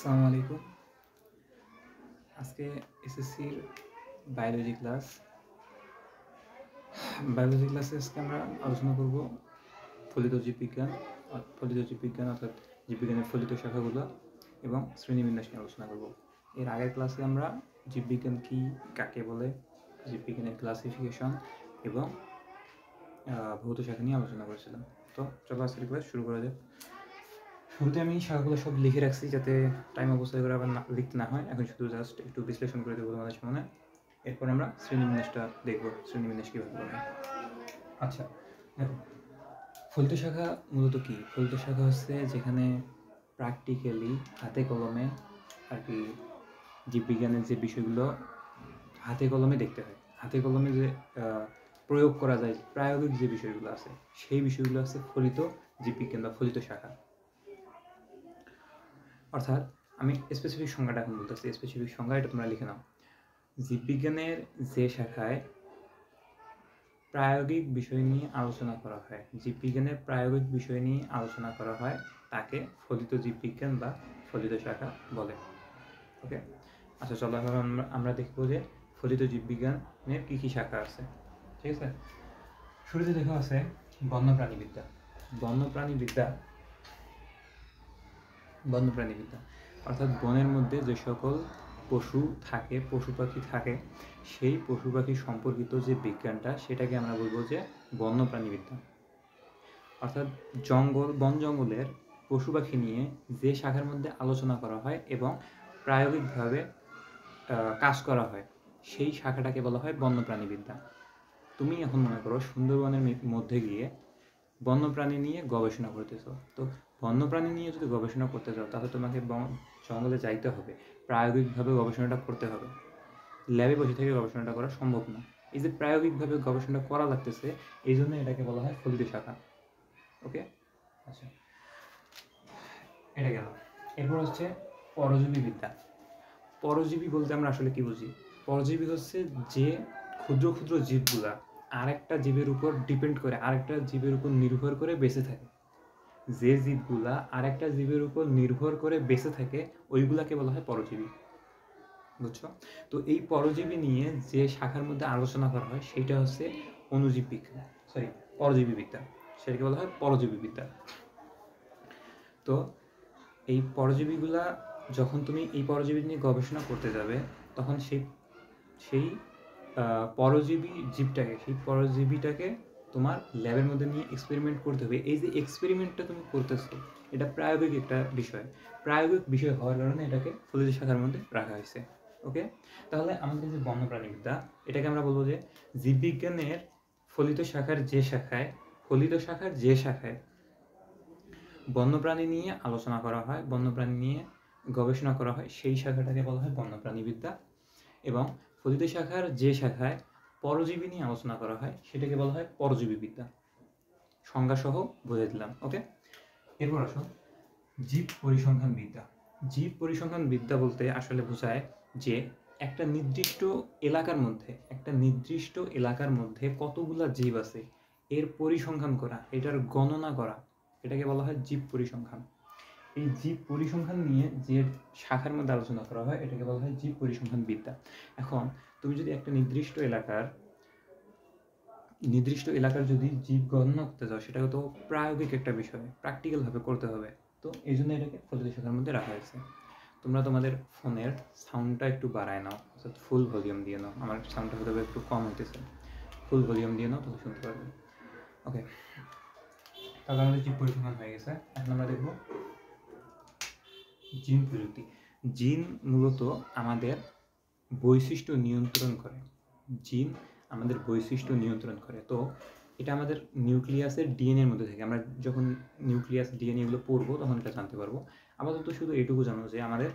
আসসালামু আলাইকুম। আজকে এসএসসির বায়োলজি ক্লাস। বায়োলজি ক্লাসে আজকে আমরা আলোচনা করব ফলিত জীববিজ্ঞান অর্থাৎ জীববিজ্ঞানের ফলিত শাখাগুলো এবং শ্রেণীবিন্যাস নিয়ে আলোচনা করব। এর আগের ক্লাসে আমরা জীববিজ্ঞান কী, কাকে বলে, জীববিজ্ঞানের ক্লাসিফিকেশন এবং ভৌত শাখা নিয়ে আলোচনা করেছিলাম। তো চলো আজকের ক্লাস শুরু করা যাক। শুরুতে আমি শাখাগুলো সব লিখে রাখছি যাতে টাইম অবস্থায় করে আবার লিখতে না হয়। এখন শুধু জাস্ট একটু বিশ্লেষণ করে দেবো তোমাদের সামনে। এরপর আমরা শ্রেণীবিন্যাসটা দেখব, শ্রেণীবিন্যাস কীভাবে করে। আচ্ছা, দেখো, ফলিত শাখা মূলত কী? ফলিত শাখা হচ্ছে যেখানে প্র্যাকটিক্যালি হাতে কলমে আর কি জীববিজ্ঞানের যে বিষয়গুলো হাতে কলমে দেখতে হয়, হাতে কলমে যে প্রয়োগ করা যায়, প্রায়োগিক যে বিষয়গুলো আছে সেই বিষয়গুলো আছে ফলিত জীববিজ্ঞান বা ফলিত শাখা। অর্থাৎ আমি স্পেসিফিক সংজ্ঞাটা এখন বলতেছি, স্পেসিফিক সংজ্ঞা এটা তোমরা লিখে নাও। জীববিজ্ঞানের যে শাখায় প্রায়োগিক বিষয় নিয়ে আলোচনা করা হয়, জীববিজ্ঞানের প্রায়োগিক বিষয় নিয়ে আলোচনা করা হয় তাকে ফলিত জীববিজ্ঞান বা ফলিত শাখা বলে। ওকে, আচ্ছা চলো এখন আমরা দেখবো যে ফলিত জীববিজ্ঞানের কী কী শাখা আছে। ঠিক আছে, শুরুতে দেখা আছে বন্যপ্রাণীবিদ্যা। বন্যপ্রাণীবিদ্যা অর্থাৎ বনের মধ্যে যে সকল পশু থাকে, পশু পাখি থাকে, সেই পশু পাখি সম্পর্কিত যে বিজ্ঞানটা সেটাকে আমরা বলবো যে বন্যপ্রাণীবিদ্যা। অর্থাৎ বন জঙ্গলের পশু পাখি নিয়ে যে শাখার মধ্যে আলোচনা করা হয় এবং প্রায়োগিকভাবে কাজ করা হয় সেই শাখাটাকে বলা হয় বন্যপ্রাণীবিদ্যা। তুমি এখন মনে করো সুন্দরবনের মধ্যে গিয়ে বন্যপ্রাণী নিয়ে গবেষণা করতেছো। তো বন্যপ্রাণী নিয়ে যদি গবেষণা করতে চাও তাহলে তোমাকে জঙ্গলে যাইতে হবে, প্রায়োগিকভাবে গবেষণাটা করতে হবে। ল্যাবে বসে থেকে গবেষণাটা করা সম্ভব না। এই যে প্রায়োগিকভাবে গবেষণা করা লাগতেছে, এই জন্য এটাকে বলা হয় ফলিত শাখা। ওকে, আচ্ছা, এটা গেল। এরপর হচ্ছে পরজীবী বিদ্যা। পরজীবী বলতে আমরা আসলে কি বুঝি? পরজীবী হচ্ছে যে ক্ষুদ্র ক্ষুদ্র জীবগুলা আরেকটা জীবের উপর ডিপেন্ড করে, আরেকটা জীবের উপর নির্ভর করে বেঁচে থাকে। যে জীবগুলা আরেকটা জীবের উপর নির্ভর করে বেঁচে থাকে ওইগুলাকে বলা হয় পরজীবী। বুঝছো? তো এই পরজীবী নিয়ে যে শাখার মধ্যে আলোচনা করা হয় সেটা হচ্ছে পরজীবী বিদ্যা। সেটাকে বলা হয় পরজীবী বিদ্যা। তো এই পরজীবীগুলা যখন তুমি এই পরজীবী নিয়ে গবেষণা করতে যাবে তখন সেই পরজীবী জীবটাকে, সেই পরজীবীটাকে তোমার ল্যাবের মধ্যে নিয়ে এক্সপেরিমেন্ট করতে হবে। এই যে এক্সপেরিমেন্টটা তুমি করতেছো এটা প্রায়োগিক একটা বিষয়। প্রায়োগিক বিষয় হওয়ার কারণে এটাকে ফলিত শাখার মধ্যে রাখা হয়েছে। ওকে, তাহলে আমাদের যে বন্যপ্রাণীবিদ্যা এটাকে আমরা বলবো যে জীববিজ্ঞানের ফলিত শাখার যে শাখায় বন্যপ্রাণী নিয়ে আলোচনা করা হয়, বন্যপ্রাণী নিয়ে গবেষণা করা হয়, সেই শাখাটাকে বলা হয় বন্যপ্রাণীবিদ্যা। এবং ফলিত শাখার যে শাখায় পরজীবী নিয়ে আলোচনা করা হয় সেটাকে বলা হয় পরজীবী বিদ্যা। সংজ্ঞা সহ বুঝে দিলাম। ওকে, এরপর আসো জীব পরিসংখ্যান বিদ্যা। জীব পরিসংখ্যান বিদ্যা বলতে আসলে বোঝায় যে একটা নির্দিষ্ট এলাকার মধ্যে কতগুলা জীব আছে এর পরিসংখ্যান করা, এটার গণনা করা, এটাকে বলা হয় জীব পরিসংখ্যান। এই জীব পরিসংখ্যান নিয়ে যে শাখার মধ্যে আলোচনা করা হয় এটাকে বলা হয় জীব পরিসংখ্যান বিদ্যা। এখন তুমি যদি একটা নির্দিষ্ট এলাকার যদি জীব গণনা করতে চাও সেটা তো প্রায়োগিক একটা বিষয়, প্র্যাকটিক্যালভাবে করতে হবে। তো এই জন্য এটাকে ফলিত শাখার মধ্যে রাখা হয়েছে। তোমরা তোমাদের ফোনের সাউন্ডটা একটু বাড়ায় নাও, অর্থাৎ ফুল ভলিউম দিয়ে নাও। আমার সাউন্ডটা হয়তো একটু কম হইতেছে, ফুল ভলিউম দিয়ে নাও তাহলে শুনতে পারবে। ওকে, তাহলে আমাদের জীব পরিসংখ্যান হয়ে গেছে। এখন আমরা দেখব জিন প্রযুক্তি। জিন মূলত আমাদের বৈশিষ্ট্য নিয়ন্ত্রণ করে। জিন আমাদের বৈশিষ্ট্য নিয়ন্ত্রণ করে। তো এটা আমাদের নিউক্লিয়াসের ডিএনএর মধ্যে থাকে। আমরা যখন নিউক্লিয়াস ডিএনএ এগুলো পড়বো তখন এটা জানতে পারবো। আপাতত শুধু এটুকু জানো যে আমাদের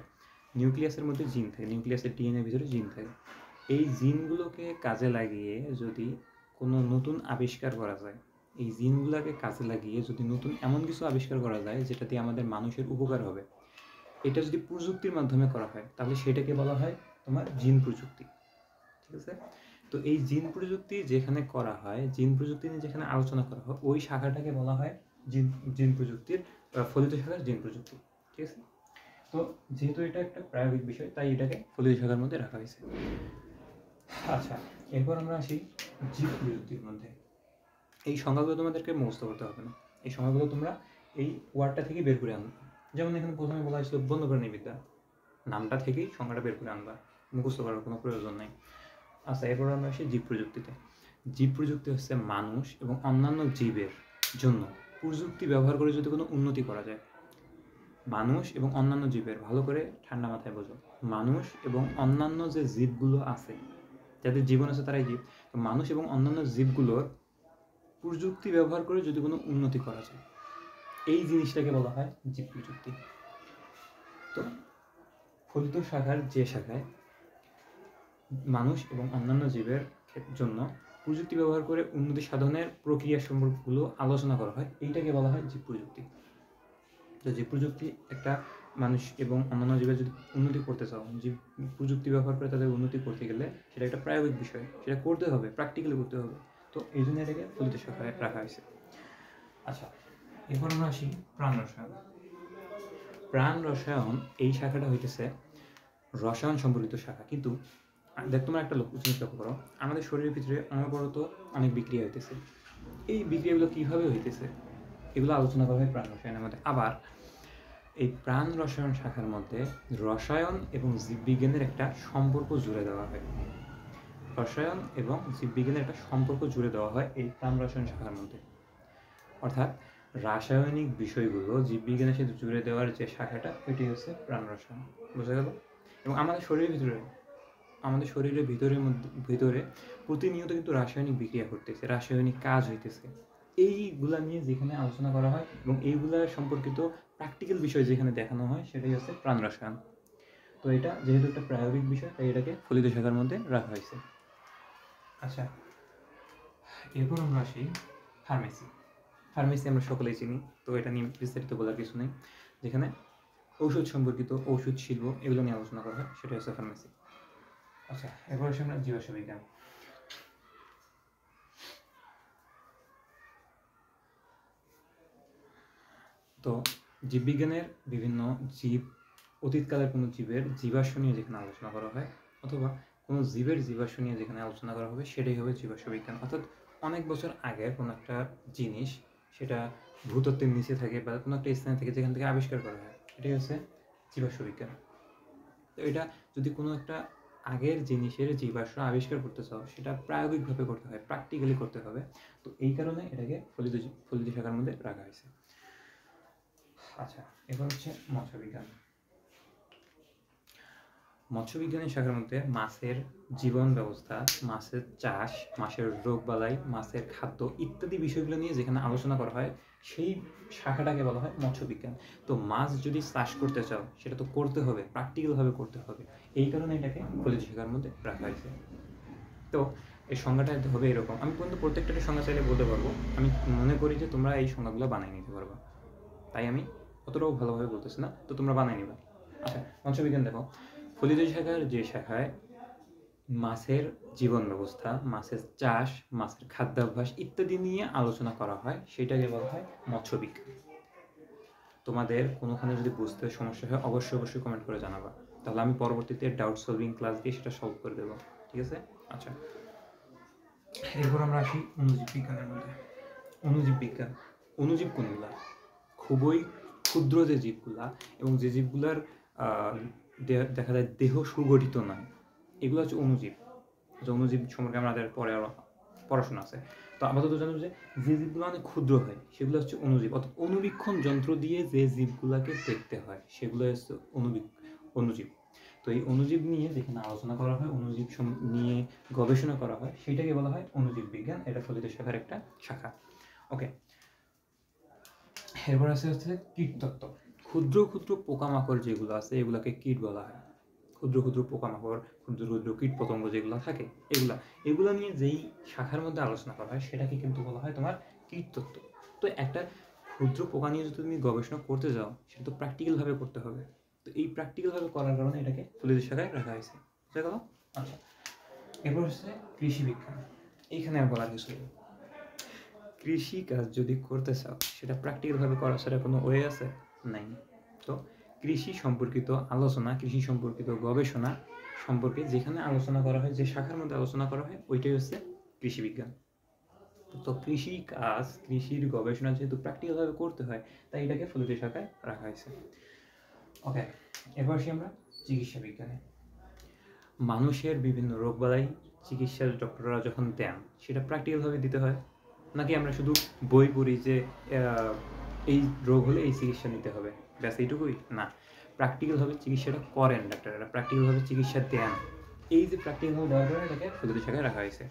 নিউক্লিয়াসের মধ্যে জিন থাকে, নিউক্লিয়াসের ডিএনএর ভিতরে জিন থাকে। এই জিনগুলোকে কাজে লাগিয়ে যদি কোনো নতুন আবিষ্কার করা যায়, এই জিনগুলোকে কাজে লাগিয়ে যদি নতুন এমন কিছু আবিষ্কার করা যায় যেটা দিয়ে আমাদের মানুষের উপকার হবে, এটা যদি প্রযুক্তির মাধ্যমে করা হয় তাহলে সেটাকে বলা হয় তোমার জিন প্রযুক্তি। ঠিক আছে, তো এই জিন প্রযুক্তি যেখানে করা হয়, জিন প্রযুক্তি নিয়ে যেখানে আলোচনা করা হয় ওই শাখাটাকে বলা হয় জিন প্রযুক্তির ফলিত শাখার জিন প্রযুক্তি। ঠিক আছে, তো তো যেহেতু এটা একটা প্রায়োগিক বিষয় তাই এটাকে ফলিত শাখার মধ্যে রাখা হয়েছে। আচ্ছা, এরপর আমরা আসি জীব প্রযুক্তির মধ্যে। এই সংজ্ঞাগুলো তোমাদেরকে মুখস্থ করতে হবে না, এই সংজ্ঞাগুলো তোমরা এই ওয়ার্ডটা থেকে বের করে আনবে। যেমন এখানে প্রথমে বলা হয়েছিল বন্যপ্রাণীবিদ্যা, নামটা থেকেই সংজ্ঞাটা বের করে আনবা, মুখস্থ করার কোনো প্রয়োজন নেই। আচ্ছা, এরপর আমরা আসি জীব প্রযুক্তিতে। জীব প্রযুক্তি হচ্ছে মানুষ এবং অন্যান্য জীবের জন্য প্রযুক্তি ব্যবহার করে যদি কোনো উন্নতি করা যায়। মানুষ এবং অন্যান্য জীবের, ভালো করে ঠান্ডা মাথায় বোঝো, মানুষ এবং অন্যান্য যে জীবগুলো আছে, যাদের জীবন আছে তারাই জীব, তো মানুষ এবং অন্যান্য জীবগুলোর প্রযুক্তি ব্যবহার করে যদি কোনো উন্নতি করা যায়, এই জিনিসটাকে বলা হয় জীব প্রযুক্তি। তো ফলিত শাখার যে শাখায় মানুষ এবং অন্যান্য জীবের জন্য প্রযুক্তি ব্যবহার করে উন্নতি সাধনের প্রক্রিয়া সম্পর্কগুলো আলোচনা করা হয়, এইটাকে বলা হয় জীব প্রযুক্তি। তো জীব প্রযুক্তি একটা মানুষ এবং অন্যান্য জীবের যদি উন্নতি করতে চাও, জীব প্রযুক্তি ব্যবহার করে তাদের উন্নতি করতে গেলে সেটা একটা প্রায়োগিক বিষয়, সেটা করতে হবে, প্র্যাকটিক্যালি করতে হবে। তো এই জন্য এটাকে ফলিত শাখায় রাখা হয়েছে। আচ্ছা, এরপর আমরা আসি প্রাণ রসায়ন। প্রাণ রসায়ন এই শাখাটা হইতেছে রসায়ন সম্পর্কিত শাখা। কিন্তু দেখ, তোমরা একটা জিনিস লক্ষ্য করো, আমাদের শরীরের ভিতরে অনবরত অনেক বিক্রিয়া হইতেছে। এই বিক্রিয়াগুলো কীভাবে হইতেছে এগুলো আলোচনা করা হয় প্রাণ রসায়নের মধ্যে। আবার এই প্রাণ রসায়ন শাখার মধ্যে রসায়ন এবং জীববিজ্ঞানের একটা সম্পর্ক জুড়ে দেওয়া হয়। রসায়ন এবং জীববিজ্ঞানের একটা সম্পর্ক জুড়ে দেওয়া হয় এই প্রাণ রসায়ন শাখার মধ্যে। অর্থাৎ রাসায়নিক বিষয়গুলো জীববিজ্ঞানের সাথে জুড়ে দেওয়ার যে শাখাটা, ওইটি হচ্ছে প্রাণ রসায়ন। বোঝা গেল? এবং আমাদের শরীরের ভিতরে প্রতিনিয়ত কিন্তু রাসায়নিক বিক্রিয়া ঘটতেছে, রাসায়নিক কাজ হইতেছে। এইগুলা নিয়ে যেখানে আলোচনা করা হয় এবং এইগুলা সম্পর্কিত প্র্যাকটিক্যাল বিষয় যেখানে দেখানো হয়, সেটাই হচ্ছে প্রাণ রসায়ন। তো এটা যেহেতু একটা প্রায়োগিক বিষয়, তাই এটাকে ফলিত শাখার মধ্যে রাখা হয়েছে। আচ্ছা, এরপর আমরা আসি ফার্মেসি। ফার্মেসি আমরা সকলেই চিনি, তো এটা নিয়ে বিস্তারিত বলার কিছু নেই। যেখানে ঔষধ সম্পর্কিত, ঔষধ শিল্প, এগুলো নিয়ে আলোচনা করা হয়, সেটা হচ্ছে ফার্মেসি। আচ্ছা, এরপর আসি আমরা জীবাশ্ম বিজ্ঞান। তো জীববিজ্ঞানের বিভিন্ন জীব, অতীতকালের কোনো জীবের জীবাশ্ম নিয়ে যেখানে আলোচনা করা হয়, অথবা কোনো জীবের জীবাশ্ম নিয়ে যেখানে আলোচনা করা হবে, সেটাই হবে জীবাশ্ম বিজ্ঞান। অর্থাৎ অনেক বছর আগের কোনো একটা জিনিস, সেটা ভূতত্ত্বের নিচে থাকে বা কোনো একটা স্থানে থেকে যেখান থেকে আবিষ্কার করা হয়, এটাই হচ্ছে জীবাশ্ম বিজ্ঞান। তো এটা যদি কোনো একটা আগের জিনিসের জীবাশ্ম আবিষ্কার করতে চাও, সেটা প্রায়োগিকভাবে করতে হয়, প্র্যাকটিক্যালি করতে হবে। তো এই কারণে এটাকে ফলিত শাখার মধ্যে রাখা হয়েছে। আচ্ছা, এবার হচ্ছে মৎস্যবিজ্ঞান। মৎস্যবিজ্ঞানের শাখার মধ্যে মাছের জীবন ব্যবস্থা, মাছের চাষ, মাছের রোগবালাই, মাছের খাদ্য ইত্যাদি বিষয়গুলো নিয়ে যেখানে আলোচনা করা হয়, সেই শাখাটাকে বলা হয় মৎস্যবিজ্ঞান। তো মাছ যদি চাষ করতে চাও, সেটা তো করতে হবে, প্র্যাকটিক্যালভাবে করতে হবে, এই কারণে এটাকে ফলিত শাখার মধ্যে রাখা হয়েছে। তো এই সংজ্ঞাটা হবে এরকম। আমি কিন্তু প্রত্যেকটা সংজ্ঞা চাইলে বলতে পারবো, আমি মনে করি যে তোমরা এই সংজ্ঞাগুলো বানিয়ে নিতে পারবা, তাই আমি অতটাও ভালোভাবে বলতেছি না, তো তোমরা বানিয়ে নিবা। আচ্ছা, মৎস্যবিজ্ঞান দেখো, ফলিত শাখার যে শাখায় মাছের জীবন ব্যবস্থা, মাছের চাষ, মাছের খাদ্যাভ্যাস ইত্যাদি নিয়ে আলোচনা করা হয়, সেটাকে বলা হয় মৎস্যবিজ্ঞান। তোমাদের কোনোখানে যদি বুঝতে সমস্যা হয়, অবশ্যই কমেন্ট করে জানাবা, তাহলে আমি পরবর্তীতে ডাউট সলভিং ক্লাস দিয়ে সেটা সলভ করে দেবো, ঠিক আছে? আচ্ছা, এরপর আমরা আসি অণুজীব বিজ্ঞানের মধ্যে। অণুজীব বিজ্ঞান, অণুজীব কোনগুলা? খুবই ক্ষুদ্র যে জীবগুলা এবং যে জীবগুলার দেখা যায় দেহ সুগঠিত নয়, এগুলো হচ্ছে অণুজীব। অণুজীব সম্পর্কে আমাদের পরে আরও পড়াশোনা আছে। তো আপাতত জানবো যে জীবগুলো অনেক ক্ষুদ্র হয়, সেগুলো হচ্ছে অণুজীব। অর্থাৎ অণুবীক্ষণ যন্ত্র দিয়ে যে জীবগুলোকে দেখতে হয়, সেগুলো হচ্ছে অণুজীব। তো এই অণুজীব নিয়ে যেখানে আলোচনা করা হয়, অণুজীব নিয়ে গবেষণা করা হয়, সেটাকে বলা হয় অণুজীব বিজ্ঞান। এটা ফলিত শাখার একটা শাখা। ওকে, এরপর হচ্ছে কীটতত্ত্ব। ক্ষুদ্র ক্ষুদ্র পোকামাকড় যেগুলো আছে, এগুলাকে কীট বলা হয়। ক্ষুদ্র পোকামাকড়, ক্ষুদ্র কীট পতঙ্গ যেগুলো থাকে, এগুলা নিয়ে যেই শাখার মধ্যে আলোচনা করা হয়, সেটাকে কিন্তু বলা হয় তোমার কীটতত্ত্ব। তো একটা ক্ষুদ্র পোকা নিয়ে যদি তুমি গবেষণা করতে যাও, সেটা তো প্র্যাকটিক্যালভাবে করতে হবে। তো এই প্র্যাকটিক্যালভাবে করার কারণে এটাকে ফলিত শাখায় রাখা হয়েছে। বুঝা গেল? আচ্ছা, এরপর হচ্ছে কৃষি বিজ্ঞান। এইখানে আর বলার কিছু নেই। কৃষি কাজ যদি করতে চাও, সেটা প্র্যাকটিক্যালভাবে করার সেটা কোনো ওয়ে আছে? নাই। তো কৃষি সম্পর্কিত আলোচনা, কৃষি সম্পর্কিত গবেষণা সম্পর্কে যেখানে আলোচনা করা হয়, যে শাখার মধ্যে আলোচনা করা হয়, ওইটাই হচ্ছে কৃষি বিজ্ঞান। তো কৃষি কাজ, কৃষির গবেষণা যেহেতু প্র্যাকটিক্যালভাবে করতে হয়, তাই এটাকে ফলিত শাখায় রাখা হয়েছে। ওকে, এবার আসি আমরা চিকিৎসা বিজ্ঞানে। মানুষের বিভিন্ন রোগবালাই চিকিৎসার ডক্টররা যখন দেন, সেটা প্র্যাকটিক্যালভাবে দিতে হয়, নাকি আমরা শুধু বই পড়ি যে এই রোগ হলে এই চিকিৎসা নিতে হবে, ব্যাস এইটুকুই? না, প্র্যাকটিক্যালভাবে চিকিৎসাটা করেন ডাক্তাররা, প্র্যাকটিক্যালভাবে চিকিৎসা দেন। এই যে প্র্যাকটিক্যালভাবে দেওয়ার কারণে এটাকে ফলিত শাখায় রাখা হয়েছে।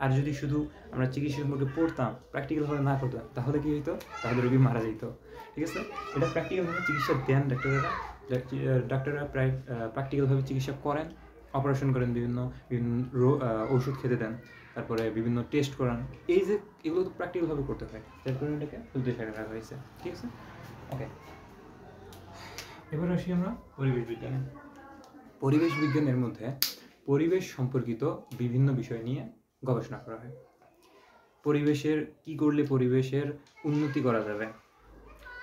আর যদি শুধু আমরা চিকিৎসা সম্পর্কে পড়তাম, প্র্যাকটিক্যালভাবে না করতাম, তাহলে কি হইতো? তাহলে রোগী মারা যেত। ঠিক আছে? এটা প্র্যাকটিক্যালভাবে চিকিৎসা দেন ডাক্তাররা, ডাক্তাররা প্রায় প্র্যাকটিক্যালভাবে চিকিৎসা করেন, অপারেশন করেন, বিভিন্ন ওষুধ খেতে দেন, তারপরে বিভিন্ন টেস্ট করান। এই যে এগুলো তো প্র্যাকটিক্যালভাবে করতে হয়, যার কারণে এটাকে ফলিত শাখায় রাখা হয়েছে। ঠিক আছে? ওকে, এবার আসি আমরা পরিবেশ বিজ্ঞানে। পরিবেশ বিজ্ঞানের মধ্যে পরিবেশ সম্পর্কিত বিভিন্ন বিষয় নিয়ে গবেষণা করা হয়। পরিবেশের কি করলে পরিবেশের উন্নতি করা যাবে,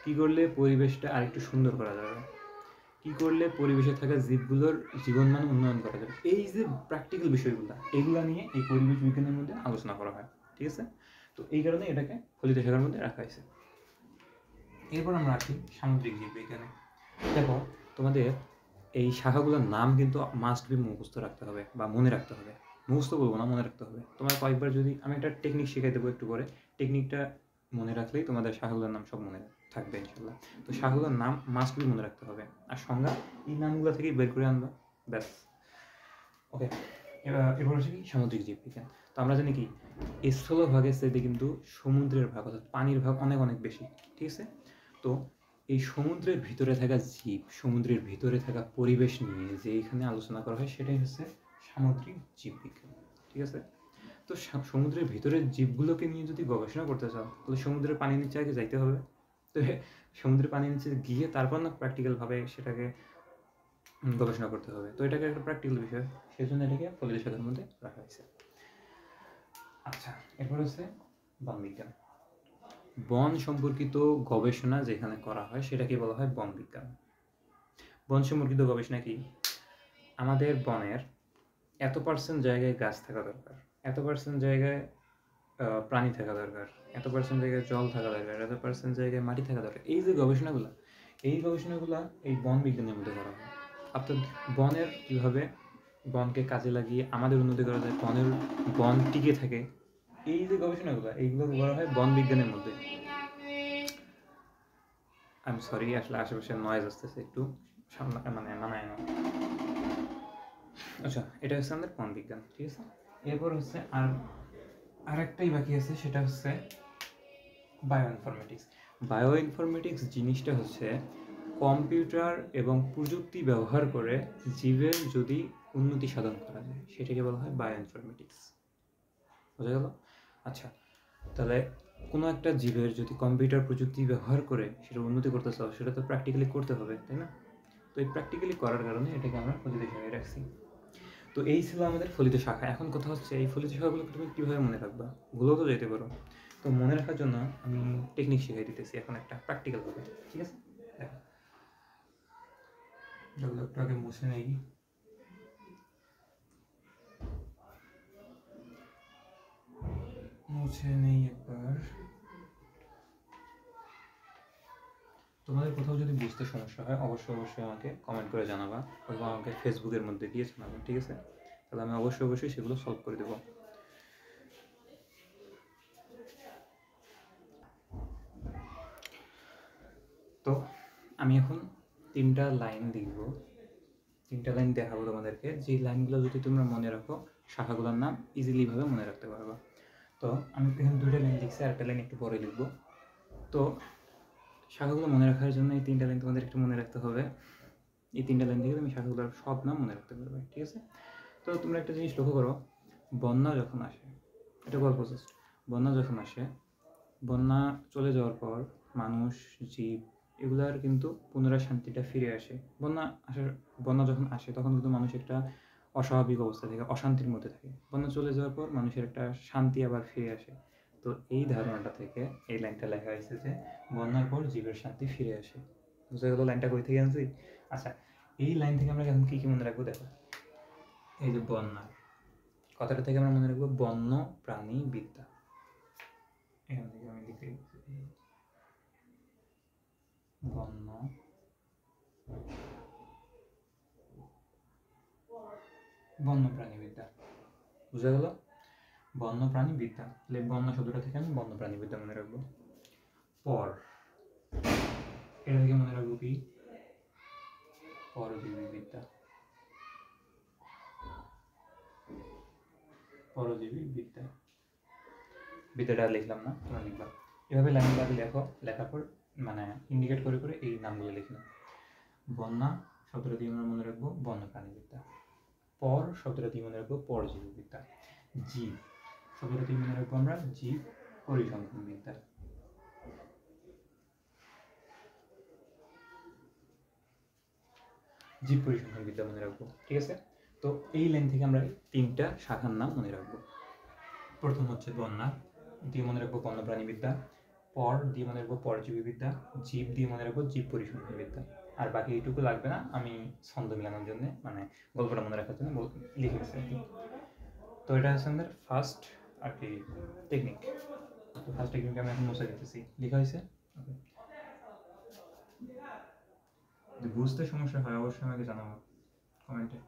কি করলে পরিবেশটা আরেকটু সুন্দর করা যাবে, কি করলে পরিবেশে থাকা জীবগুলোর জীবনমান উন্নয়ন করা যাবে, এই যে প্র্যাকটিক্যাল বিষয়গুলো, এগুলা নিয়ে এই পরিবেশ বিজ্ঞানের মধ্যে আলোচনা করা হয়। ঠিক আছে? তো এই কারণে এটাকে ফলিত শাখার মধ্যে রাখা হয়েছে। এরপর আমরা আসি সামুদ্রিক জীববিজ্ঞানে। দেখো, তোমাদের এই শাখাগুলোর নাম কিন্তু মাস্ট বি মুখস্থ রাখতে হবে বা মনে রাখতে হবে। মুখস্থ বলবো না, মনে রাখতে হবে। তোমরা কয়েকবার যদি, আমি একটা টেকনিক শিখাই দেবো একটু পরে, টেকনিকটা মনে রাখলেই তোমাদের শাখাগুলোর নাম সব মনে থাকবে ইনশাল্লাহ। তো শাখাগুলোর নাম মাস্ট বি মনে রাখতে হবে, আর সংজ্ঞা এই নামগুলো থেকেই বের করে আনবা, ব্যাস। ওকে, এবার হচ্ছে কি সামুদ্রিক জীববিজ্ঞান। তো আমরা জানি কি, স্থলভাগের চাইতে কিন্তু সমুদ্রের ভাগ, অর্থাৎ পানির ভাগ অনেক অনেক বেশি। ঠিক আছে? তো এই সমুদ্রের ভিতরে থাকা জীব, সমুদ্রের ভিতরে থাকা পরিবেশ নিয়ে যে এখানে আলোচনা করা হয়, সেটাই হচ্ছে সামুদ্রিক জীববিজ্ঞান। ঠিক আছে? তো সমুদ্রের ভিতরের জীবগুলোকে নিয়ে যদি গবেষণা করতে চাও, তাহলে সমুদ্রের পানির নিচে আগে যাইতে হবে। তো সমুদ্রের পানির নিচে গিয়ে তারপর না প্র্যাকটিক্যালভাবে সেটাকে গবেষণা করতে হবে। তো এটাকে একটা প্র্যাকটিক্যাল বিষয়, সেই জন্য এটাকে ফলিত শাখার মধ্যে রাখা হয়েছে। আচ্ছা, এরপর হচ্ছে বন বিজ্ঞান। বন সম্পর্কিত গবেষণা যেখানে করা হয়, সেটাকে বলা হয় বন বিজ্ঞান। বন সম্পর্কিত গবেষণা কি? আমাদের বনের এত পার্সেন্ট জায়গায় গাছ থাকা দরকার, এত পার্সেন্ট জায়গায় প্রাণী থাকা দরকার, এত পার্সেন্ট জায়গায় জল থাকা দরকার, এত পার্সেন্ট জায়গায় মাটি থাকা দরকার। এই যে গবেষণাগুলো, এই গবেষণাগুলো এই বন বিজ্ঞানের মধ্যে করা হয়। অর্থাৎ বনের কীভাবে বনকে কাজে লাগিয়ে আমাদের উন্নতি করা যায়, বন টিকে থাকে, এই যে গবেষণাগুলো, এইগুলো করা হয় বন বিজ্ঞানের মধ্যে। আমি সরি, আসলে আশেপাশে নয়েজ আসতেছে একটু, মানে মানায় না। আচ্ছা, এটা হচ্ছে আমাদের বন বিজ্ঞান। ঠিক আছে? এরপর হচ্ছে আরেকটাই বাকি আছে, সেটা হচ্ছে বায়ো ইনফরমেটিক্স। বায়ো ইনফরমেটিক্স জিনিসটা হচ্ছে কম্পিউটার এবং প্রযুক্তি ব্যবহার করে জীবের যদি উন্নতি সাধন করা যায়, সেটাকে বলা হয় বায়ো ইনফরমেটিক্স। বোঝা গেল? আচ্ছা, তাহলে কোনো একটা জীবের যদি কম্পিউটার প্রযুক্তি ব্যবহার করে সেটা উন্নতি করতে চাও, সেটা তো প্র্যাকটিক্যালি করতে হবে, তাই না? তো এই প্র্যাকটিক্যালি করার কারণে এটাকে আমরা ফলিত শাখায় রাখছি। তো এই ছিল আমাদের ফলিত শাখা। এখন কথা হচ্ছে, এই ফলিত শাখাগুলোকে তুমি কীভাবে মনে রাখবা? ভুলেও তো যেতে পারো। তো মনে রাখার জন্য আমি টেকনিক শিখিয়ে দিতেছি এখন একটা প্র্যাকটিক্যালভাবে। ঠিক আছে? দেখো, যেগুলো একটু আগে মুছে নেই। একবার। তোমাদের কোথাও যদি বুঝতে সমস্যা হয়, অবশ্যই আমাকে কমেন্ট করে জানাবা, অথবা আমাকে ফেসবুকের মধ্যে গিয়ে জানাবা। ঠিক আছে? তাহলে আমি অবশ্যই সেগুলো সলভ করে দেবো। তো আমি এখন 3টা লাইন লিখবো, 3টা লাইন দেখাবো তোমাদেরকে। যে লাইনগুলো যদি তোমরা মনে রাখো, শাখাগুলোর নাম ইজিলিভাবে মনে রাখতে পারবা। তো আমি এখানে 2টা লাইন লিখছি, আর একটা লাইন একটু পরে লিখবো। তো শাখাগুলো মনে রাখার জন্য এই 3টা লাইন তোমাদের একটু মনে রাখতে হবে। এই 3টা লাইন থেকে তুমি শাখাগুলোর সব নাম মনে রাখতে পারবে। ঠিক আছে? তো তোমরা একটা জিনিস লক্ষ্য করো, বন্যা যখন আসে, এটা গল্প জাস্ট, বন্যা যখন আসে, বন্যা চলে যাওয়ার পর মানুষ, জীব, এগুলার কিন্তু পুনরায় শান্তিটা ফিরে আসে। বন্যা যখন আসে, তখন কিন্তু মানুষ একটা অস্বাভাবিক অবস্থা থেকে, অশান্তির মধ্যে থাকে। বন্যা চলে যাওয়ার পর মানুষের একটা শান্তি আবার ফিরে আসে। তো এই ধারণাটা থেকে এই লাইনটা লেখা হয়েছে যে বন্যার পর জীবের শান্তি ফিরে আসে। বুঝে গেল লাইনটা কই থেকে আনছি? আচ্ছা, এই লাইন থেকে আমরা এখন কী কী মনে রাখবো দেখো। এই যে বন্যা, কথাটা থেকে আমরা মনে রাখবো বন্য প্রাণী বিদ্যা। এখান থেকে আমি লিখে বন্য প্রাণী বিদ্যা, বুঝা গেল? বন্য প্রাণী বিদ্যা, তাহলে বন্য শব্দটা থেকে আমি বন্য প্রাণী বিদ্যা মনে রাখবো। পর, এটা থেকে মনে রাখবো কি? পরজীবী বিদ্যা, পরজীবী বিদ্যা। বিদ্যাটা লিখলাম না, তোমরা লিখবা। এভাবে লাইন বাদ লেখো, লেখার পর মানে ইন্ডিকেট করে করে এই নামগুলো লিখলাম। বন্যা শব্দটা দিয়ে আমরা মনে রাখবো বন্য প্রাণী বিদ্যা। পর শব্দটা দিয়ে মনে রাখবো পরজীবী বিদ্যা। জীব শব্দটা দিয়ে মনে রাখবো আমরা জীব পরিসংখ্যান বিদ্যা। জীব পরিসংখ্যান বিদ্যা মনে রাখবো, ঠিক আছে? তো এই লাইন থেকে আমরা 3টা শাখার নাম মনে রাখবো। প্রথম হচ্ছে বন্যা দিয়ে মনে রাখবো বন্যপ্রাণী বিদ্যা, পর দিয়ে মনে রাখবো পরজীবী বিদ্যা, জীব দিয়ে মনে রাখবো জীব পরিসংখ্যান বিদ্যা। আর বাকি এইটুকু লাগবে না, আমি ছন্দ মিলানোর জন্য মানে গল্পটা মনে রাখার জন্য লিখে গেছি আর কি। তো এটা হচ্ছে আমাদের ফার্স্ট আর কি টেকনিক। তো ফার্স্ট টেকনিক আমি এখন মুছে দিতেছি, লেখা হয়েছে। যদি বুঝতে সমস্যা হয় অবশ্যই আমাকে জানাবো কমেন্টে।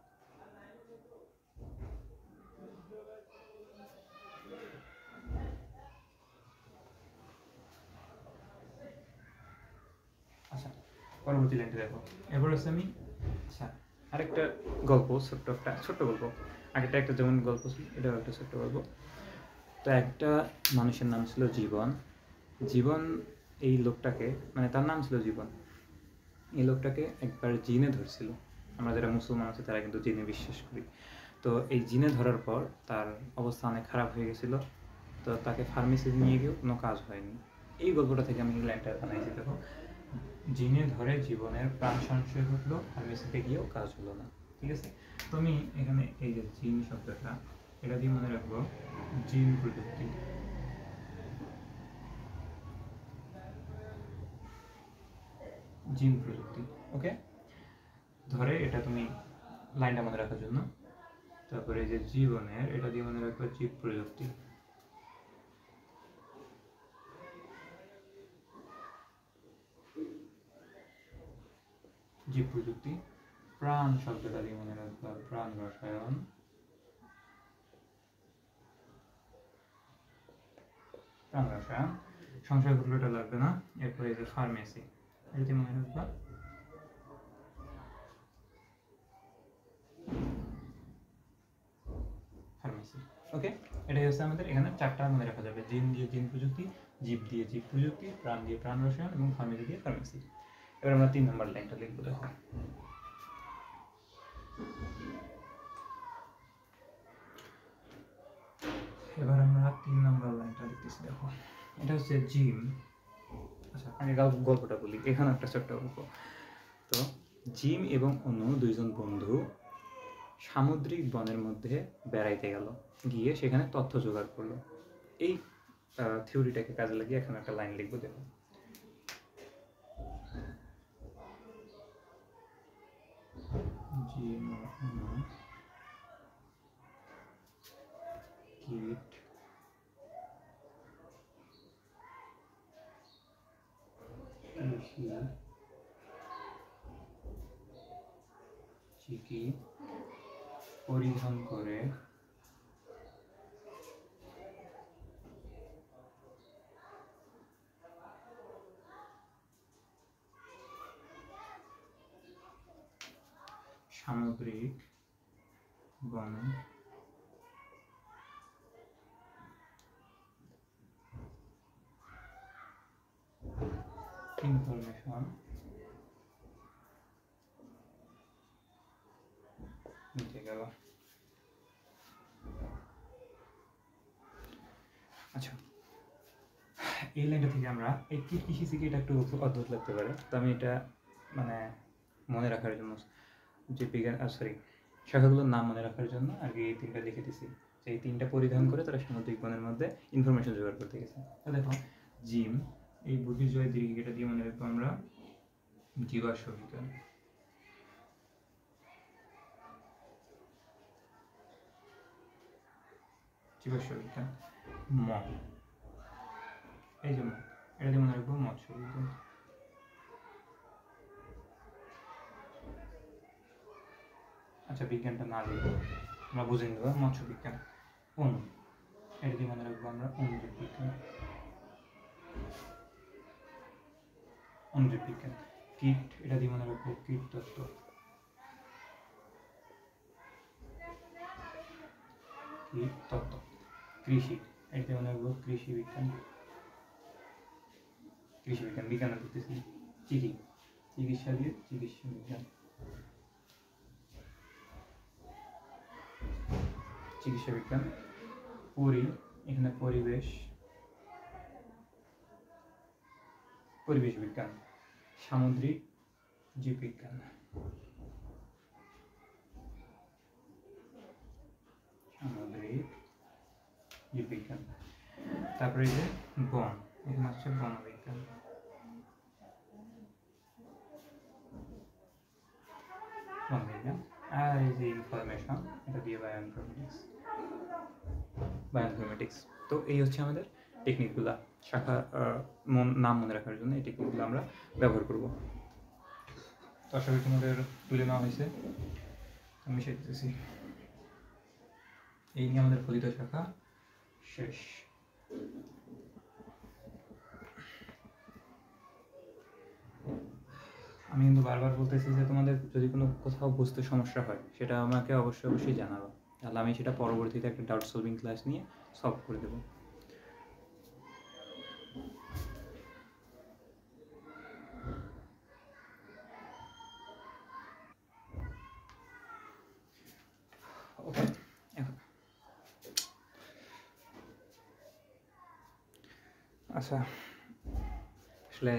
আচ্ছা, পরবর্তী লাইনটা দেখো। এরপর হচ্ছে আমি আচ্ছা আরেকটা গল্প, ছোট্ট গল্প। আগেটা একটা যেমন গল্প ছিল, এটাও একটা ছোট্ট গল্প। তো একটা মানুষের নাম ছিল জীবন। জীবন এই লোকটাকে, মানে তার নাম ছিল জীবন, এই লোকটাকে একবার জিনে ধরছিল। আমরা যারা মুসলমান আছি তারা কিন্তু জিনে বিশ্বাস করি। তো এই জিনে ধরার পর তার অবস্থা অনেক খারাপ হয়ে গেছিলো। তো তাকে ফার্মেসিতে নিয়ে গিয়েও কোনো কাজ হয়নি। এই গল্পটা থেকে আমি লাইনটা বানাইছি দেখো। জিনে ধরে জীবনের প্রাণ সংশয় ঘটলো, ফার্মেসিতে গিয়েও কাজ হলো না, ঠিক আছে? তো আমি এখানে এই যে জিন শব্দটা, এটা দিয়ে মনে রাখবো জিন প্রযুক্তি। জিন প্রযুক্তি, ওকে? ধরে এটা তুমি লাইনটা মনে রাখার জন্য। তারপরে যে জীবনের, এটা দিয়ে মনে রাখবো জীব প্রযুক্তি। জীব প্রযুক্তি। প্রাণ শব্দটা দিয়ে মনে রাখবো প্রাণ রসায়ন। প্রাণ রসায়ন, সংশয় ঘটলো এটা লাগবে না। এরপরে যে ফার্মেসি, এটা দিয়ে মনে রাখবা ফার্মেসি, ওকে? এটাই হচ্ছে আমাদের এখানে 4টা মনে রাখা যাবে। জিন দিয়ে জিন প্রযুক্তি, জীব দিয়ে জীব প্রযুক্তি, প্রাণ দিয়ে প্রাণ রসায়ন এবং ফার্মেসি দিয়ে ফার্মেসি। এবার আমরা 3 নম্বর লাইনটা লিখবো দেখো। এবার আমরা 3 নম্বর লাইনটা লিখতেছি দেখো। এটা হচ্ছে জিম। আচ্ছা, আগে গল্পটা বলি, এখানে একটা ছোট্ট গল্প। তো জিম এবং অনু দুইজন বন্ধু সামুদ্রিক বনের মধ্যে বেড়াইতে গেল, গিয়ে সেখানে তথ্য জোগাড় করলো। এই থিওরিটাকে কাজে লাগিয়ে এখন একটা লাইন লিখবো দেখো। জিম কীট কৃষি চিকি পরিধান করে সামুদ্রিক বনে ইনফরমেশন নিতে গেল। আচ্ছা, এই লাইনটা থেকে আমরা এই কৃষি থেকে এটা একটু অদ্ভুত লাগতে পারে, তো আমি এটা মানে মনে রাখার জন্য যে বিজ্ঞান শাখাগুলোর নাম মনে রাখার জন্য আর কি এই 3টা লিখে দিছি। এই 3টা পরিধান করে তারা সামুদ্রিক বনের মধ্যে ইনফরমেশন জোগাড় করতে গেছে। দেখো জিম, এই বুদ্ধিজয় দীর্ঘ, এটা দিয়ে মনে রাখবো আমরা জীবাশ্ম বিজ্ঞান, জীবাশ্ম বিজ্ঞান। ম, এই যে ম, এটা দিয়ে মনে রাখবো মৎস্য বিজ্ঞান। আচ্ছা, বিজ্ঞানটা না লিখবো, আমরা বুঝে নেবো মৎস্য বিজ্ঞান। অনু, এটা দিয়ে মনে রাখবো আমরা অনুজীব বিজ্ঞান। অনুজীব বিজ্ঞান। কীট, এটা দিয়ে মনে রাখবো কীট তত্ত্ব। কীট তত্ত্ব। কৃষি, এটা দিয়ে মনে রাখবো কৃষি বিজ্ঞান। কৃষি বিজ্ঞান, বিজ্ঞান করতেছি। চিকিৎসা দিয়ে চিকিৎসা বিজ্ঞান। চিকিৎসা বিজ্ঞান। এখানে পরিবেশ, পরিবেশ বিজ্ঞান। সামুদ্রিক জীববিজ্ঞান। সামুদ্রিক জীববিজ্ঞান। তারপরে এই যে বন, এখানে হচ্ছে বন বিজ্ঞান। বন বিজ্ঞান। আর এই যে ইনফরমেশন, এটা দিয়ে বায়োইনফরমেটিক্স। বায়োইনফরমেটিক্স। তো এই হচ্ছে আমাদের টেকনিকগুলা, শাখা নাম মনে রাখার জন্য এই টেকনিকগুলো আমরা ব্যবহার করব। তো আশা করি তোমাদের তুলে নেওয়া হয়েছে, আমি শিখতেছি। এই নিয়ে আমাদের ফলিত শাখা শেষ। আমি কিন্তু বারবার বলতেছি যে তোমাদের যদি কোনো কোথাও বুঝতে সমস্যা হয় সেটা আমাকে অবশ্যই জানাবো, তাহলে আমি সেটা পরবর্তীতে একটা ডাউট সলভিং ক্লাস নিয়ে সলভ করে দেবো। ওকে, আচ্ছা, আসলে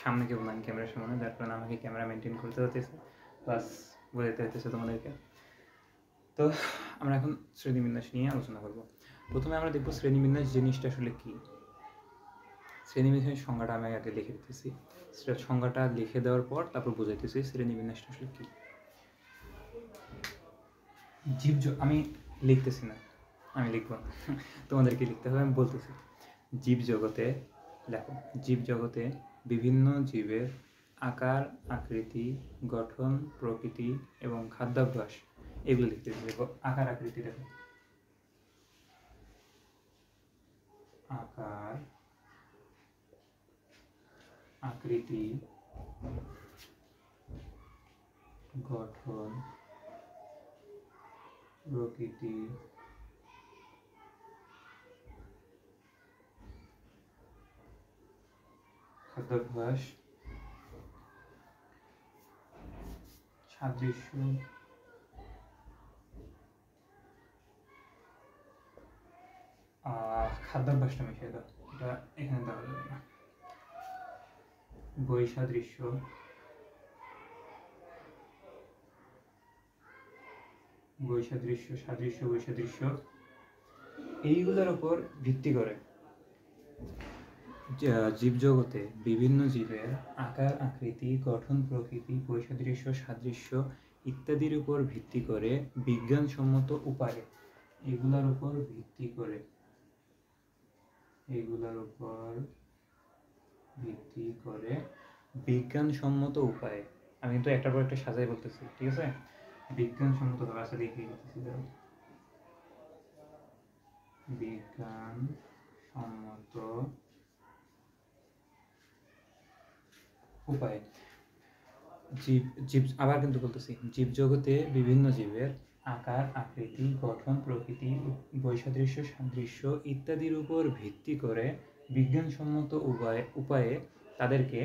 সামনে কেউ নাই ক্যামেরার সামনে, যার কারণে আমাকে ক্যামেরা মেনটেন করতে হতেছে, প্লাস বোঝাতে হতেছে তোমাদেরকে। তো আমরা এখন শ্রেণীবিন্যাস নিয়ে আলোচনা করব। প্রথমে আমরা দেখব শ্রেণীবিন্যাস জিনিসটা আসলে কি। শ্রেণীবিন্যাসের সংজ্ঞাটা আমি আগে লিখে দিতেছি, সংজ্ঞাটা লিখে দেওয়ার পর তারপর বুঝাইতেছি শ্রেণীবিন্যাসটা আসলে কি। আমি লিখতেছি না, আমি লিখবো না, তোমাদেরকে লিখতে হবে, আমি বলতেছি। জীবজগতে দেখো, জীবজগতে বিভিন্ন জীবের আকার, আকৃতি, গঠন, প্রকৃতি এবং খাদ্যাভ্যাস, এগুলো লিখতেছি। দেখো আকার আকৃতি, দেখো আকার, আকৃতি, গঠন, প্রকৃতি, খাদ্যাভ্যাস, সাদৃশ্য, খাদ্যাভ্যাসটা মিশিয়ে দাও, এটা এখানে দেওয়া যাবে না। বৈসাদৃশ্য, বৈসাদৃশ্য, সাদৃশ্য, বৈসাদৃশ্য, এইগুলোর উপর ভিত্তি করে জীবজগতে বিভিন্ন জীবের আকার, আকৃতি, গঠন, প্রকৃতি, বৈসাদৃশ্য, সাদৃশ্য ইত্যাদির উপর ভিত্তি করে বিজ্ঞানসম্মত উপায়ে, এগুলোর উপর ভিত্তি করে, এগুলোর উপর ভিত্তি করে বিজ্ঞানসম্মত উপায়ে, আমি কিন্তু একটার পর একটা সাজাই বলতেছি, ঠিক আছে? বিজ্ঞানসম্মত ভাবে আসলে লিখে দিতেছি, বিজ্ঞানসম্মত উপায়ে জীব আবার কিন্তু বলতেছি, জীবজগতে বিভিন্ন জীবের আকার, আকৃতি, গঠন, প্রকৃতি, বৈসাদৃশ্য, সাদৃশ্য ইত্যাদির উপর ভিত্তি করে বিজ্ঞানসম্মত উপায়ে তাদেরকে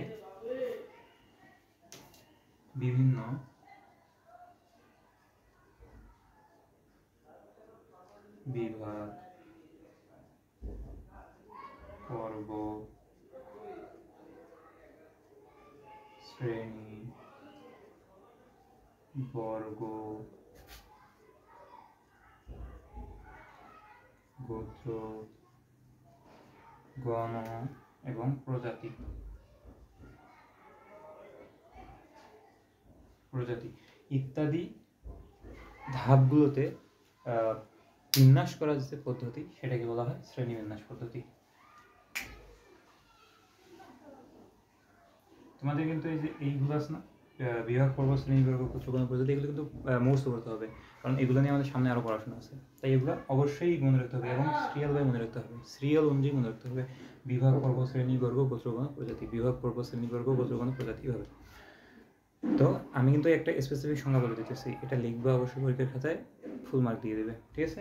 বিভিন্ন বিভাগ, পর্ব, শ্রেণী, বর্গ, গোত্র, গণ এবং প্রজাতি প্রজাতি ইত্যাদি ধাপগুলোতে বিন্যাস করার যে পদ্ধতি সেটাকে বলা হয় শ্রেণীবিন্যাস পদ্ধতি। তোমাদের কিন্তু এই যে এইগুলো আছে না, বিভাগ পর্ব, শ্রেণীবিভাগ, গোত্রগণ, প্রজাতি, এগুলো কিন্তু মুখস্থ করতে হবে, কারণ এগুলো নিয়ে আমাদের সামনে আরও পড়াশোনা আছে। তাই এগুলো অবশ্যই মনে রাখতে হবে এবং সিরিয়াল বাই মনে রাখতে হবে, সিরিয়াল অনুযায়ী মনে রাখতে হবে। বিভাগ পর্ব, শ্রেণীবর্গ, গোত্রগণ, প্রজাতি, বিভাগ পর্ব, শ্রেণীবর্গ, গোত্রগণ, প্রজাতি হবে। তো আমি কিন্তু একটা স্পেসিফিক সংজ্ঞা বলে দিতেছি, এটা লিখবা অবশ্যই পরীক্ষার খাতায়, ফুল মার্ক দিয়ে দেবে, ঠিক আছে?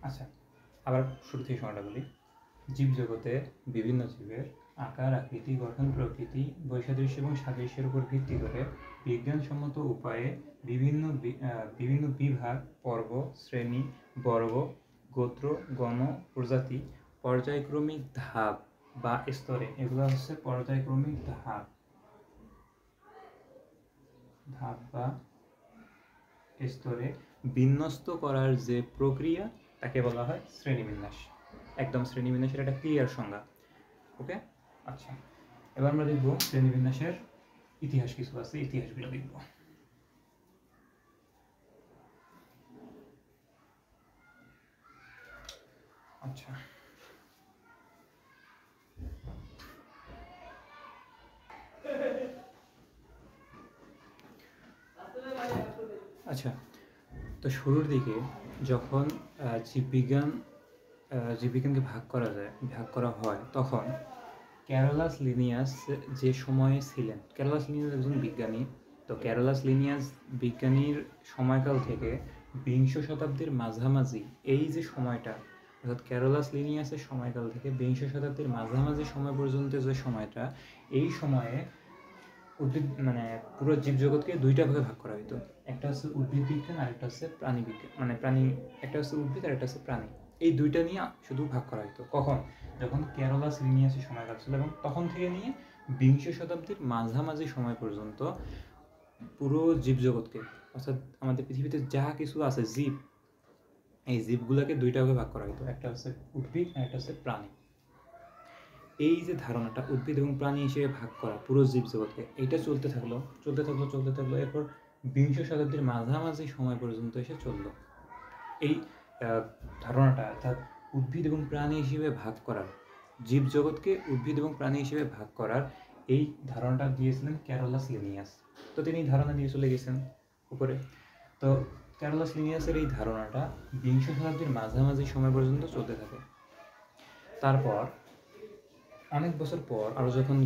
আচ্ছা, আবার শুরু থেকে সংজ্ঞাটা বলি। জীবজগতে বিভিন্ন জীবের আকার, আকৃতি, গঠন, প্রকৃতি, বৈসাদৃশ্য এবং সাদৃশ্যের উপর ভিত্তি করে বিজ্ঞানসম্মত উপায়ে বিভিন্ন বিভাগ, পর্ব, শ্রেণী, বর্গ, গোত্র, গণ, প্রজাতি, পর্যায়ক্রমিক ধাপ বা স্তরে, এগুলো হচ্ছে পর্যায়ক্রমিক ধাপ বা স্তরে বিন্যস্ত করার যে প্রক্রিয়া তাকে বলা হয় শ্রেণীবিন্যাস। একদম শ্রেণীবিন্যাসের একটা ক্লিয়ার সংজ্ঞা। ওকে, আচ্ছা, এবার আমরা দেখব শ্রেণীবিন্যাসের ইতিহাস। কিছু আছে, ইতিহাসগুলো দেখব। আচ্ছা, আচ্ছা, তো শুরুর দিকে যখন জীববিজ্ঞানকে ভাগ করা হয়, তখন ক্যারোলাস লিনিয়াস যে সময়ে ছিলেন, ক্যারোলাস লিনিয়াস একজন বিজ্ঞানী। তো ক্যারোলাস লিনিয়াস বিজ্ঞানীর সময়কাল থেকে বিংশ শতাব্দীর মাঝামাঝি এই যে সময়টা, অর্থাৎ ক্যারোলাস লিনিয়াসের সময়কাল থেকে বিংশ শতাব্দীর মাঝামাঝি সময় পর্যন্ত যে সময়টা, এই সময়ে উদ্ভিদ পুরো জীবজগৎকে দুইটা ভাগে ভাগ করা হতো। একটা হচ্ছে উদ্ভিদ বিজ্ঞান আর একটা হচ্ছে প্রাণী বিজ্ঞান, একটা হচ্ছে উদ্ভিদ আর একটা হচ্ছে প্রাণী। এই দুইটা নিয়ে শুধু ভাগ করা হতো। কখন? যখন ক্যারোলাস লিনিয়াসের সময়কাল ছিল, এবং তখন থেকে নিয়ে বিংশ শতাব্দীর মাঝামাঝি সময় পর্যন্ত পুরো জীবজগৎকে, অর্থাৎ আমাদের পৃথিবীতে যা কিছু আছে জীব, এই জীবগুলোকে দুইটা ভাগে ভাগ করা হতো, একটা হচ্ছে উদ্ভিদ আর একটা হচ্ছে প্রাণী। এই যে ধারণাটা উদ্ভিদ এবং প্রাণী হিসেবে ভাগ করা পুরো জীবজগৎকে, এইটা চলতে থাকলো। এরপর বিংশ শতাব্দীর মাঝামাঝি সময় পর্যন্ত এসে চললো। এই ধারণাটা, অর্থাৎ উদ্ভিদ এবং প্রাণী হিসেবে ভাগ করার, জীবজগৎকে উদ্ভিদ এবং প্রাণী হিসেবে ভাগ করার এই ধারণাটা দিয়েছিলেন ক্যারোলাস লিনিয়াস। তো তিনি ধারণা দিয়ে চলে গেছেন উপরে। তো ক্যারোলাস লিনিয়াসের এই ধারণাটা বিংশ শতাব্দীর মাঝামাঝি সময় পর্যন্ত চলতে থাকে। তারপর অনেক বছর পর আরও যখন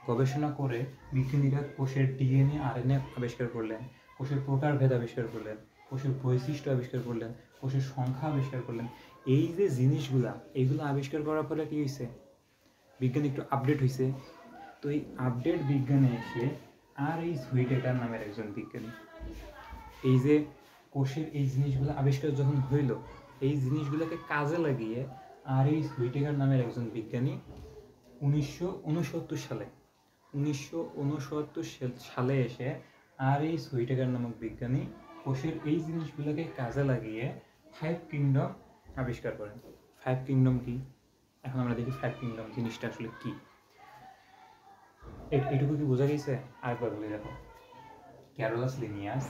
গবেষণা করে বিজ্ঞানীরা কোষের ডিএনএ, আরএনএ আবিষ্কার করলেন, কোষের প্রকারভেদ আবিষ্কার করলেন, কোষের বৈশিষ্ট্য আবিষ্কার করলেন, কোষের সংখ্যা আবিষ্কার করলেন। এই যে জিনিসগুলা, এইগুলো আবিষ্কার করার ফলে কি হয়েছে? বিজ্ঞান একটু আপডেট হয়েছে। তো এই আপডেট বিজ্ঞানে এসে আর.এইচ. হুইটেকার নামের একজন বিজ্ঞানী, এই যে কোষের এই জিনিসগুলো আবিষ্কার যখন হইল, এই জিনিসগুলোকে কাজে লাগিয়ে আর.এইচ. হুইটেকার নামের একজন বিজ্ঞানী 1969 সালে এসে আর.এইচ. হুইটেকার নামক বিজ্ঞানী কোষের এই জিনিসগুলোকে কাজে লাগিয়ে 5 কিংডম আবিষ্কার করেন। 5 কিংডম কি? এখন আমরা দেখি 5 কিংডম জিনিসটা আসলে কি। এটুকু কি বোঝা গেছে? আরেকবার বলে দেখো। ক্যারোলাস লিনিয়াস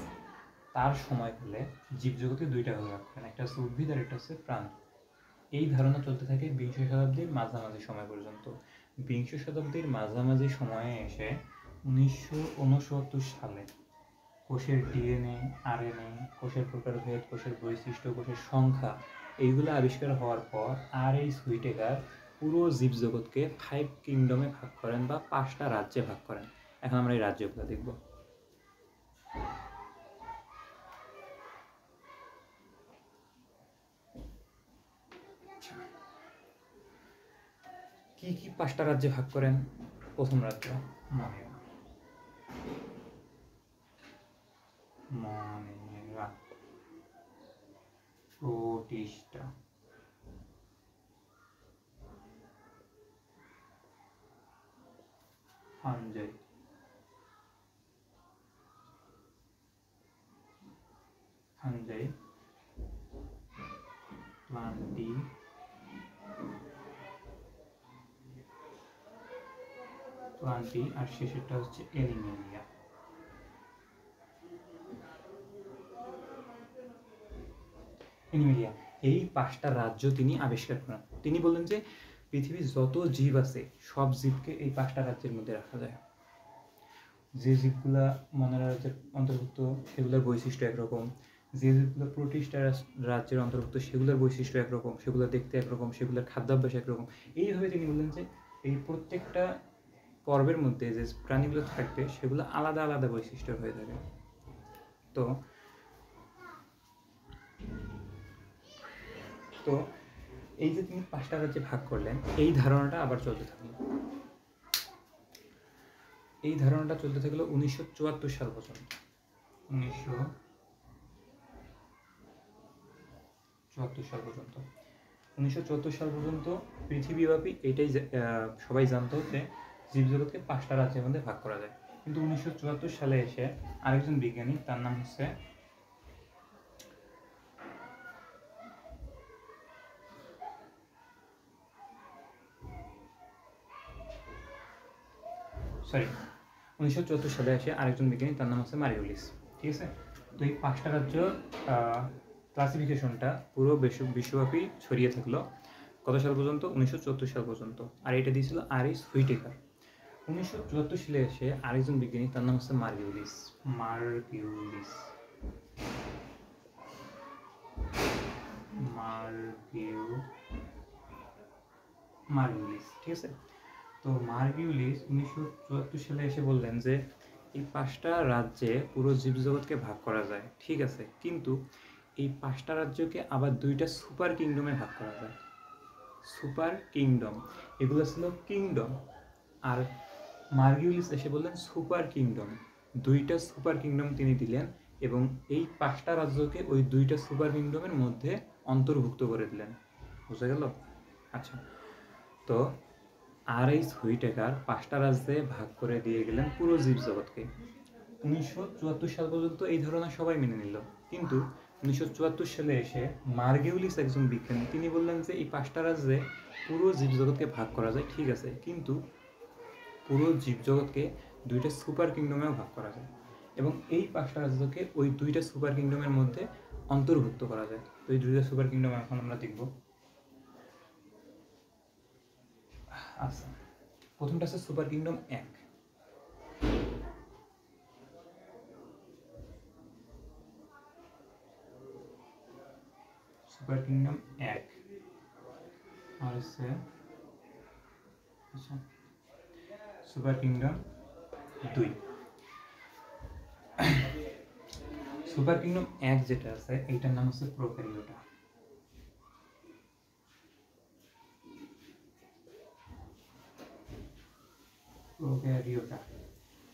তার সময়কালে জীবজগতে দুইটা ভাগে ভাগ করেন, একটা হচ্ছে উদ্ভিদ আর একটা হচ্ছে প্রাণী। এই ধারণা চলতে থাকে বিংশ শতাব্দীর মাঝামাঝি সময় পর্যন্ত। বিংশ শতাব্দীর মাঝামাঝি সময়ে এসে 1969 সালে কোষের ডিএনএ, আরএনএ, কোষের প্রকারভেদ, কোষের বৈশিষ্ট্য, কোষের সংখ্যা, এইগুলো আবিষ্কার হওয়ার পর আর.এইচ. হুইটেকার পুরো জীবজগৎকে 5 কিংডমে ভাগ করেন বা 5টা রাজ্যে ভাগ করেন। এখন আমরা এই রাজ্যগুলো দেখব। কি কি 5টা রাজ্যে ভাগ করেন? প্রথম রাজ্য মনেরা, প্রোটিস্টা, ফাঞ্জাই, প্লান্টি, প্লান্টি, আর শেষেরটা হচ্ছে এনিমেলিয়া। এনিমেলিয়া এই 5টা রাজ্য তিনি আবিষ্কার করেন। তিনি বললেন যে পৃথিবীর যত জীব আছে সব জীবকে এই 5টা রাজ্যের মধ্যে রাখা যায়। যে জীবগুলা মনেরা রাজ্যের অন্তর্ভুক্ত সেগুলোর বৈশিষ্ট্য একরকম, যে জীবগুলো প্রোটিস্টা রাজ্যের অন্তর্ভুক্ত সেগুলোর বৈশিষ্ট্য একরকম, সেগুলো দেখতে একরকম, সেগুলোর খাদ্যাভ্যাস একরকম। এইভাবে তিনি বললেন যে এই প্রত্যেকটা পর্বের মধ্যে যে প্রাণীগুলো থাকবে সেগুলো আলাদা আলাদা বৈশিষ্ট্য হয়ে থাকে। তো তো এই যে তিনি 5টা রাজ্যে ভাগ করলেন, এই ধারণাটা আবার চলতে থাকলো। এই ধারণাটা চলতে থাকলো 1974 সাল পর্যন্ত। 1974 সাল পর্যন্ত 1974 সাল পর্যন্ত পৃথিবীব্যাপী এটাই সবাই জানতো যে জীবজগৎকে 5টা রাজ্যের মধ্যে ভাগ করা যায়। কিন্তু 1974 সালে এসে আরেকজন বিজ্ঞানী, তার নাম হচ্ছে সরি 1974 সালে এসে আরেকজন বিজ্ঞানী, তার নাম হচ্ছে মারিওলিস। ঠিক আছে, তো এই 5টা রাজ্য ক্লাসিফিকেশনটা পুরো বিশ্বব্যাপী ছড়িয়ে থাকলো কত সাল পর্যন্ত? 1974 সাল পর্যন্ত। আর এটা দিয়েছিল আরিস হুইটেকার। 1974 সালে এসে আরেকজন বিজ্ঞানী, তার নাম হচ্ছে মার্কিউলিস। মার্কিউলিস, ঠিক আছে। তো মার্কিউলিস 1974 সালে এসে বললেন যে এই 5টা রাজ্যে পুরো জীবজগৎকে ভাগ করা যায়, ঠিক আছে, কিন্তু এই 5টা রাজ্যকে আবার 2টা সুপার কিংডমে ভাগ করা যায়। সুপার কিংডম, এগুলো ছিল কিংডম। আর মার্কিউলিস এসে বললেন সুপার কিংডম, 2টা সুপার কিংডম তিনি দিলেন এবং এই 5টা রাজ্যকে ওই 2টা সুপার কিংডমের মধ্যে অন্তর্ভুক্ত করে দিলেন। বুঝা গেল? আচ্ছা, তো আরিস হুইটেকার 5টা রাজ্যে ভাগ করে দিয়ে গেলেন পুরো জীবজগৎকে। 1974 সাল পর্যন্ত এই ধারণা সবাই মেনে নিল, কিন্তু 1974 সালে এসে মার্কিউলিস একজন বিজ্ঞানী, তিনি বললেন যে এই 5টা রাজ্যে পুরো জীবজগৎকে ভাগ করা যায়, ঠিক আছে, কিন্তু পুরো জীবজগৎকে 2টা সুপার কিংডমেও ভাগ করা যায় এবং এই 5টা রাজ্যকে ওই 2টা সুপার কিংডমের মধ্যে অন্তর্ভুক্ত করা যায়। তো এই 2টা সুপার কিংডম এখন আমরা দেখব। আচ্ছা, প্রথমটা আছে সুপার কিংডম 1। সুপার কিংডম 1 আর হচ্ছে আচ্ছা সুপার কিংডম 2। সুপার কিংডম 1 যেটা আছে এইটার নাম হচ্ছে প্রোক্যারিওটা।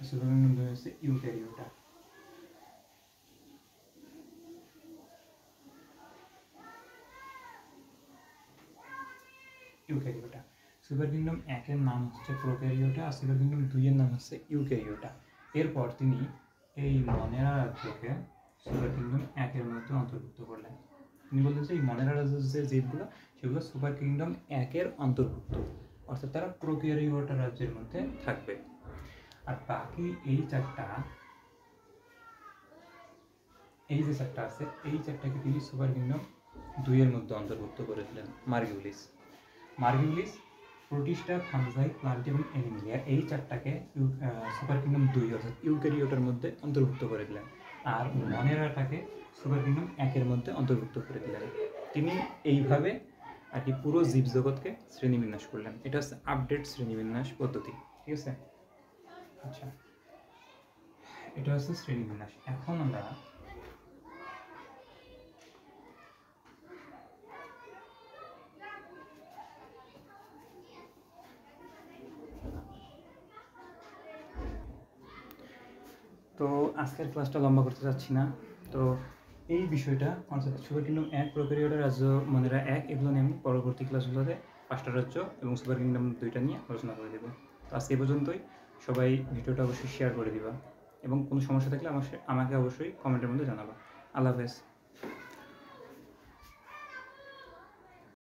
সুপার কিংডম 2 হচ্ছে ইউক্যারিওটা। সুপার কিংডম 1 এর নাম হচ্ছে প্রোক্যারিওটা আর সুপার কিংডম 2 এর নাম হচ্ছে ইউক্যারিওটা। এরপর তিনি এই মনেরা রাজ্যকে সুপার কিংডম 1 এর মধ্যে অন্তর্ভুক্ত করলেন। তিনি বললেন যে এই মনেরা রাজ্যের যে জীবগুলো সেগুলো সুপার কিংডম 1 এর অন্তর্ভুক্ত, অর্থাৎ তারা প্রোক্যারিওটা রাজ্যের মধ্যে থাকবে। আর বাকি এই যে চারটা আছে এই চারটাকে তিনি সুপার কিংডম 2 এর মধ্যে অন্তর্ভুক্ত করে দিলেন মার্কিউলিস প্রোটিস্টা, ফাঞ্জাই, প্লান্টি এবং এনিমেলিয়া এই চারটাকে সুপার কিংডম 2 অর্থাৎ ইউক্যারিওটার মধ্যে অন্তর্ভুক্ত করে দিলেন আর মনেরাটাকে সুপার কিংডম 1 এর মধ্যে অন্তর্ভুক্ত করে দিলেন। তিনি এইভাবে আর কি পুরো জীবজগৎকে শ্রেণীবিন্যাস করলেন। এটা হচ্ছে আপডেট শ্রেণীবিন্যাস পদ্ধতি, ঠিক আছে। আচ্ছা, এটা হচ্ছে শ্রেণীবিন্যাস। এখন আমরা তো আজকের ক্লাসটা লম্বা করতে চাচ্ছি না। তো এই বিষয়টা অর্থাৎ সুপার কিংডম 1, প্রোক্যারিওটা রাজ্য মনেরা 1, এগুলো নিয়ে আমি পরবর্তী ক্লাসগুলোতে 5টা রাজ্য এবং সুপার কিংডম 2টা নিয়ে আলোচনা করে দেবো। তো আজকে এই পর্যন্তই। সবাই ভিডিওটা অবশ্যই শেয়ার করে দিবা এবং কোনো সমস্যা থাকলে আমাকে অবশ্যই কমেন্টের মধ্যে জানাবা। আল্লাহ হাফেজ।